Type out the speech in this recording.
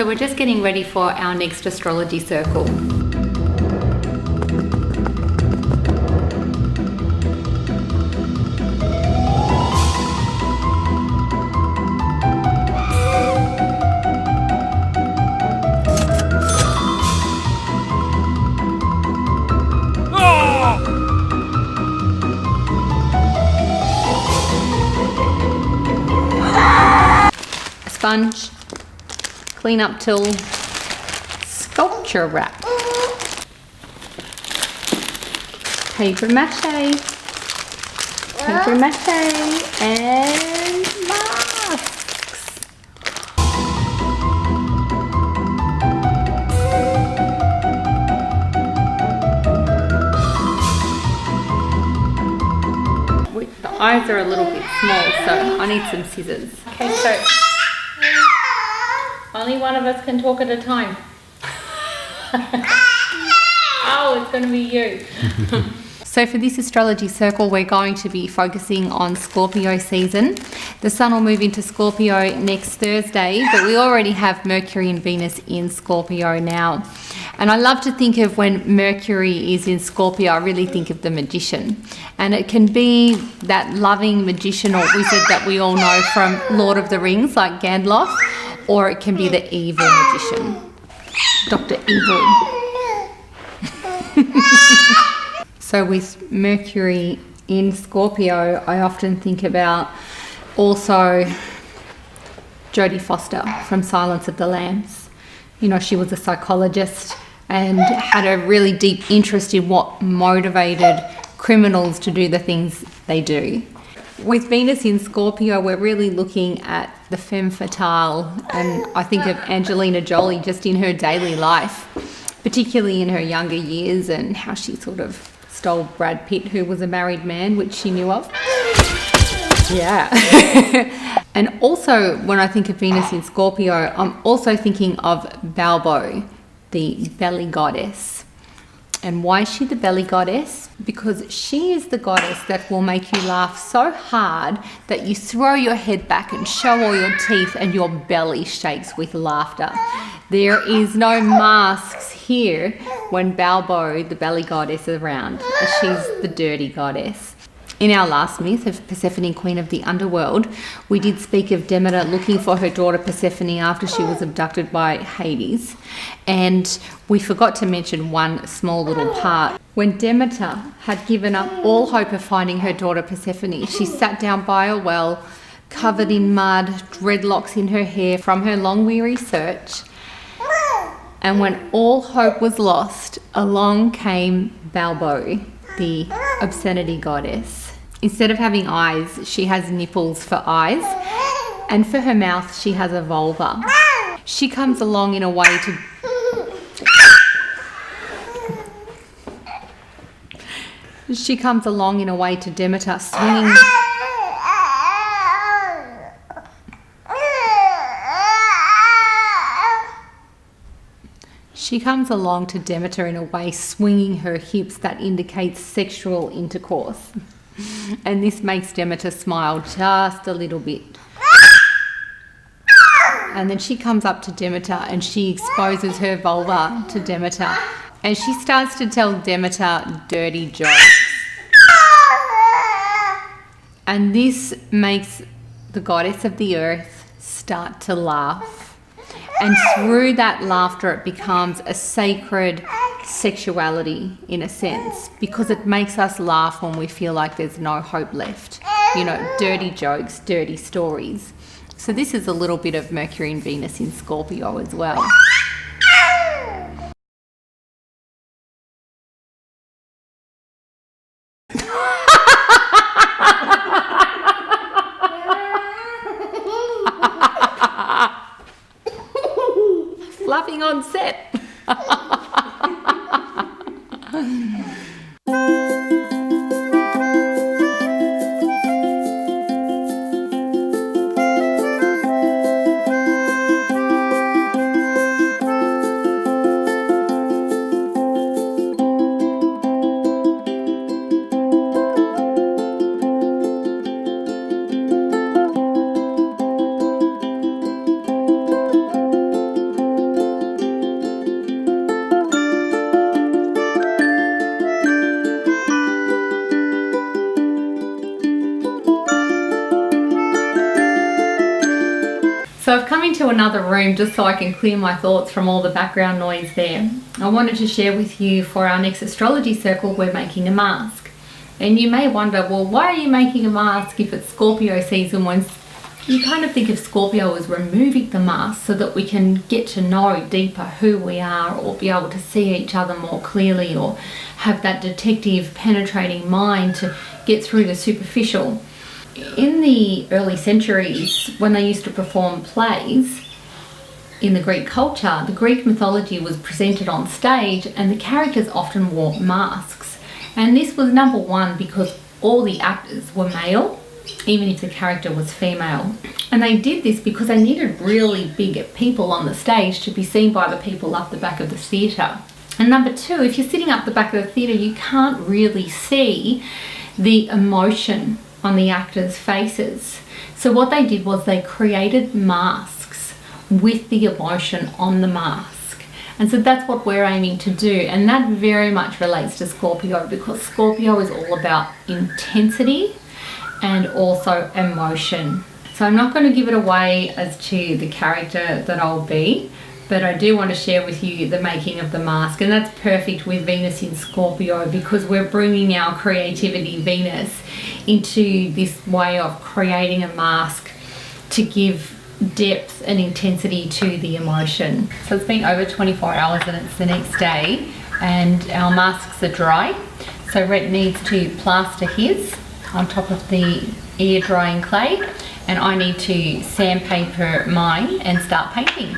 So we're just getting ready for our next Astrology Circle. Sponge, clean up tool, sculpture wrap, paper mache, and masks. The eyes are a little bit small, so I need some scissors. Okay, so only one of us can talk at a time. Oh, it's going to be you. So for this Astrology Circle, we're going to be focusing on Scorpio season. The Sun will move into Scorpio next Thursday, but we already have Mercury and Venus in Scorpio now. And I love to think of when Mercury is in Scorpio, I really think of the magician. And it can be that loving magician or wizard that we all know from Lord of the Rings, like Gandalf, or it can be the evil magician, Dr. Evil. So with Mercury in Scorpio, I often think about also Jodie Foster from Silence of the Lambs. You know, she was a psychologist and had a really deep interest in what motivated criminals to do the things they do. With Venus in Scorpio, we're really looking at the femme fatale, and I think of Angelina Jolie just in her daily life, particularly in her younger years, and how she sort of stole Brad Pitt, who was a married man, which she knew of. Yeah. And also, when I think of Venus in Scorpio, I'm also thinking of Balbo, the belly goddess. And why is she the belly goddess? Because she is the goddess that will make you laugh so hard that you throw your head back and show all your teeth and your belly shakes with laughter. There is no masks here when Balbo, the belly goddess, is around. She's the dirty goddess. In our last myth of Persephone, Queen of the Underworld, we did speak of Demeter looking for her daughter Persephone after she was abducted by Hades. And we forgot to mention one small little part. When Demeter had given up all hope of finding her daughter Persephone, she sat down by a well, covered in mud, dreadlocks in her hair from her long weary search. And when all hope was lost, along came Balbo, the obscenity goddess. Instead of having eyes, she has nipples for eyes, and for her mouth, she has a vulva. She comes along in a way to... She comes along in a way to Demeter, swinging... She comes along to Demeter in a way, swinging her hips that indicates sexual intercourse. And this makes Demeter smile just a little bit. And then she comes up to Demeter and she exposes her vulva to Demeter. And she starts to tell Demeter dirty jokes. And this makes the goddess of the earth start to laugh. And through that laughter, it becomes a sacred sexuality in a sense, because it makes us laugh when we feel like there's no hope left. You know, dirty jokes, dirty stories. So this is a little bit of Mercury and Venus in Scorpio as well. Laughing on set. another room just so I can clear my thoughts from all the background noise there. I wanted to share with you for our next Astrology Circle, we're making a mask. And you may wonder, well, why are you making a mask if it's Scorpio season? When you kind of think of Scorpio as removing the mask so that we can get to know deeper who we are, or be able to see each other more clearly, or have that detective penetrating mind to get through the superficial. In the early centuries, when they used to perform plays in the Greek culture, the Greek mythology was presented on stage and the characters often wore masks. And this was number one because all the actors were male, even if the character was female. And they did this because they needed really big people on the stage to be seen by the people up the back of the theatre. And number two, if you're sitting up the back of the theatre, you can't really see the emotion on the actors' faces. So what they did was they created masks with the emotion on the mask. And so that's what we're aiming to do. And that very much relates to Scorpio, because Scorpio is all about intensity and also emotion. So I'm not going to give it away as to the character that I'll be, but I do want to share with you the making of the mask. And that's perfect with Venus in Scorpio, because we're bringing our creativity, Venus, into this way of creating a mask to give depth and intensity to the emotion. So it's been over 24 hours and it's the next day, and our masks are dry. So Rhett needs to plaster his on top of the air drying clay, and I need to sandpaper mine and start painting.